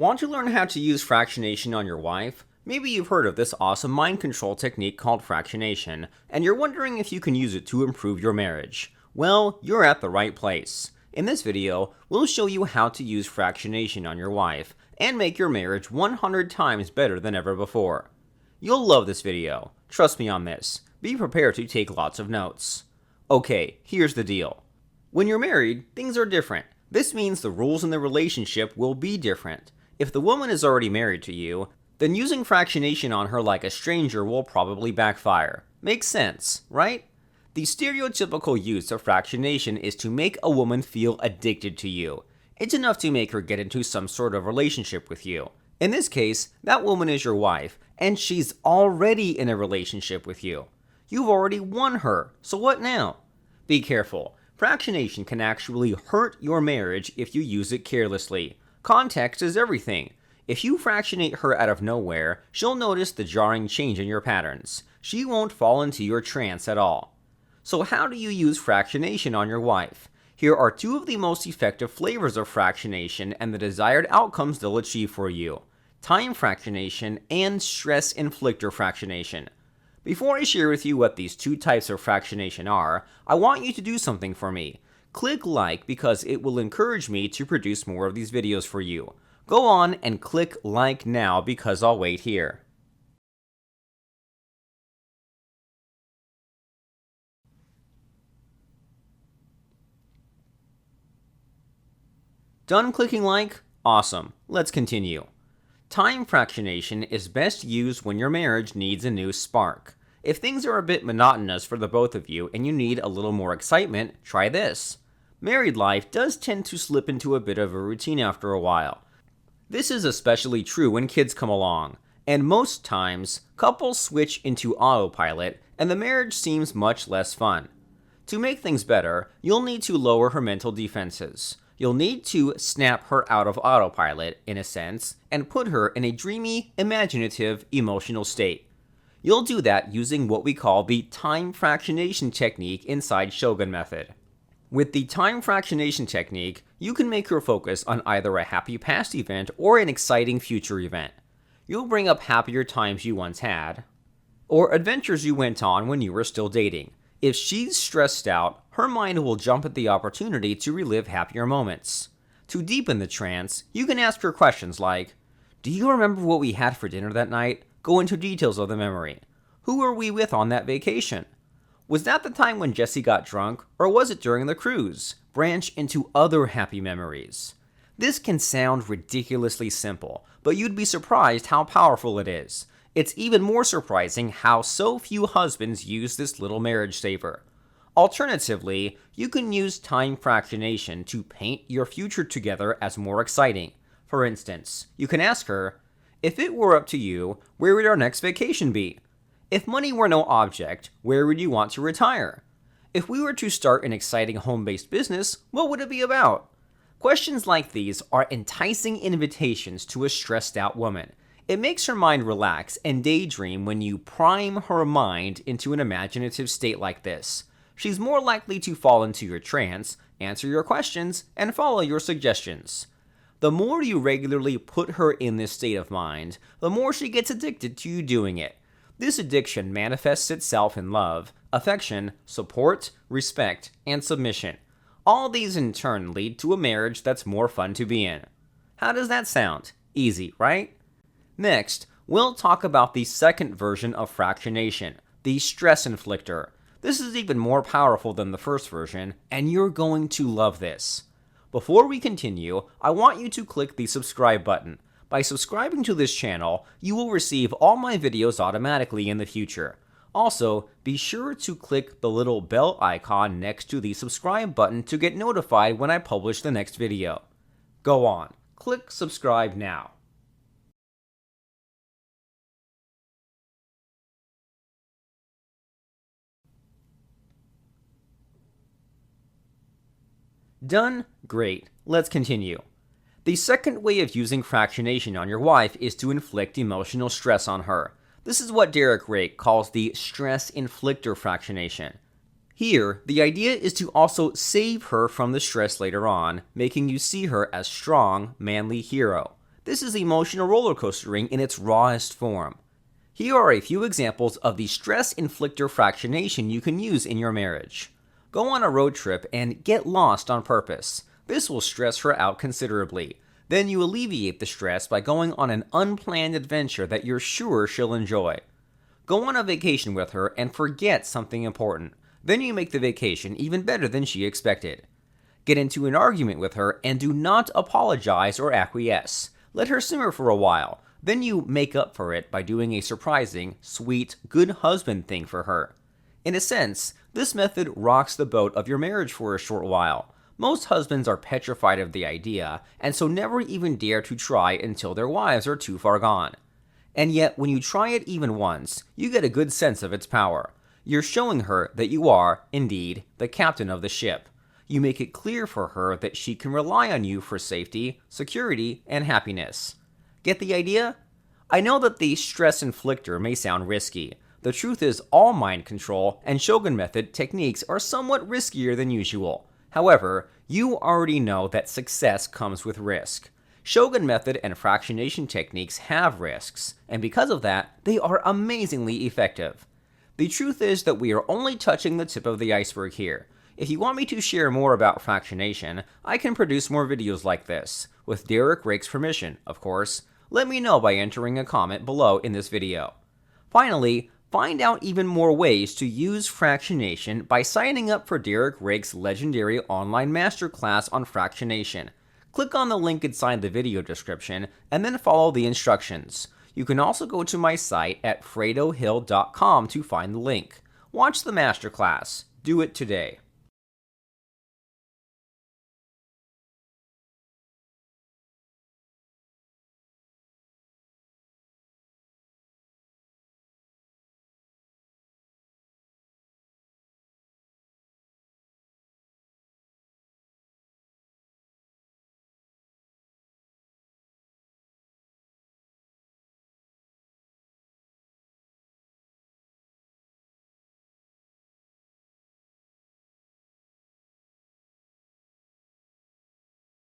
Want to learn how to use fractionation on your wife? Maybe you've heard of this awesome mind control technique called fractionation, and you're wondering if you can use it to improve your marriage. Well, you're at the right place. In this video, we'll show you how to use fractionation on your wife and make your marriage 100 times better than ever before. You'll love this video. Trust me on this. Be prepared to take lots of notes. Okay, here's the deal. When you're married, things are different. This means the rules in the relationship will be different. If the woman is already married to you, then using fractionation on her like a stranger will probably backfire. Makes sense, right? The stereotypical use of fractionation is to make a woman feel addicted to you. It's enough to make her get into some sort of relationship with you. In this case, that woman is your wife, and she's already in a relationship with you. You've already won her, so what now? Be careful. Fractionation can actually hurt your marriage if you use it carelessly. Context is everything. If you fractionate her out of nowhere, she'll notice the jarring change in your patterns. She won't fall into your trance at all. So how do you use fractionation on your wife? Here are two of the most effective flavors of fractionation and the desired outcomes they'll achieve for you: time fractionation and stress inflictor fractionation. Before I share with you what these two types of fractionation are, I want you to do something for me. Click like because it will encourage me to produce more of these videos for you. Go on and click like now because I'll wait here. Done clicking like? Awesome. Let's continue. Time fractionation is best used when your marriage needs a new spark. If things are a bit monotonous for the both of you and you need a little more excitement, try this. Married life does tend to slip into a bit of a routine after a while. This is especially true when kids come along, and most times, couples switch into autopilot and the marriage seems much less fun. To make things better, you'll need to lower her mental defenses. You'll need to snap her out of autopilot, in a sense, and put her in a dreamy, imaginative, emotional state. You'll do that using what we call the time fractionation technique inside Shogun Method. With the time fractionation technique, you can make her focus on either a happy past event or an exciting future event. You'll bring up happier times you once had, or adventures you went on when you were still dating. If she's stressed out, her mind will jump at the opportunity to relive happier moments. To deepen the trance, you can ask her questions like, "Do you remember what we had for dinner that night?" Go into details of the memory. "Who were we with on that vacation? Was that the time when Jesse got drunk, or was it during the cruise?" Branch into other happy memories. This can sound ridiculously simple, but you'd be surprised how powerful it is. It's even more surprising how so few husbands use this little marriage saver. Alternatively, you can use time fractionation to paint your future together as more exciting. For instance, you can ask her, "If it were up to you, where would our next vacation be? If money were no object, where would you want to retire? If we were to start an exciting home-based business, what would it be about?" Questions like these are enticing invitations to a stressed-out woman. It makes her mind relax and daydream. When you prime her mind into an imaginative state like this, she's more likely to fall into your trance, answer your questions, and follow your suggestions. The more you regularly put her in this state of mind, the more she gets addicted to you doing it. This addiction manifests itself in love, affection, support, respect, and submission. All these in turn lead to a marriage that's more fun to be in. How does that sound? Easy, right? Next, we'll talk about the second version of fractionation, the stress inflictor. This is even more powerful than the first version, and you're going to love this. Before we continue, I want you to click the subscribe button. By subscribing to this channel, you will receive all my videos automatically in the future. Also, be sure to click the little bell icon next to the subscribe button to get notified when I publish the next video. Go on, click subscribe now. Done? Great. Let's continue. The second way of using fractionation on your wife is to inflict emotional stress on her. This is what Derek Rake calls the stress inflictor fractionation. Here, the idea is to also save her from the stress later on, making you see her as strong, manly hero. This is emotional roller coastering in its rawest form. Here are a few examples of the stress inflictor fractionation you can use in your marriage. Go on a road trip and get lost on purpose. This will stress her out considerably. Then you alleviate the stress by going on an unplanned adventure that you're sure she'll enjoy. Go on a vacation with her and forget something important. Then you make the vacation even better than she expected. Get into an argument with her and do not apologize or acquiesce. Let her simmer for a while. Then you make up for it by doing a surprising, sweet, good husband thing for her. In a sense, this method rocks the boat of your marriage for a short while. Most husbands are petrified of the idea, and so never even dare to try until their wives are too far gone. And yet, when you try it even once, you get a good sense of its power. You're showing her that you are, indeed, the captain of the ship. You make it clear for her that she can rely on you for safety, security, and happiness. Get the idea? I know that the stress inflictor may sound risky. The truth is, all mind control and Shogun method techniques are somewhat riskier than usual. However, you already know that success comes with risk. Shogun method and fractionation techniques have risks, and because of that, they are amazingly effective. The truth is that we are only touching the tip of the iceberg here. If you want me to share more about fractionation, I can produce more videos like this, with Derek Rake's permission, of course. Let me know by entering a comment below in this video. Finally, find out even more ways to use fractionation by signing up for Derek Rake's legendary online masterclass on fractionation. Click on the link inside the video description and then follow the instructions. You can also go to my site at fredohill.com to find the link. Watch the masterclass. Do it today.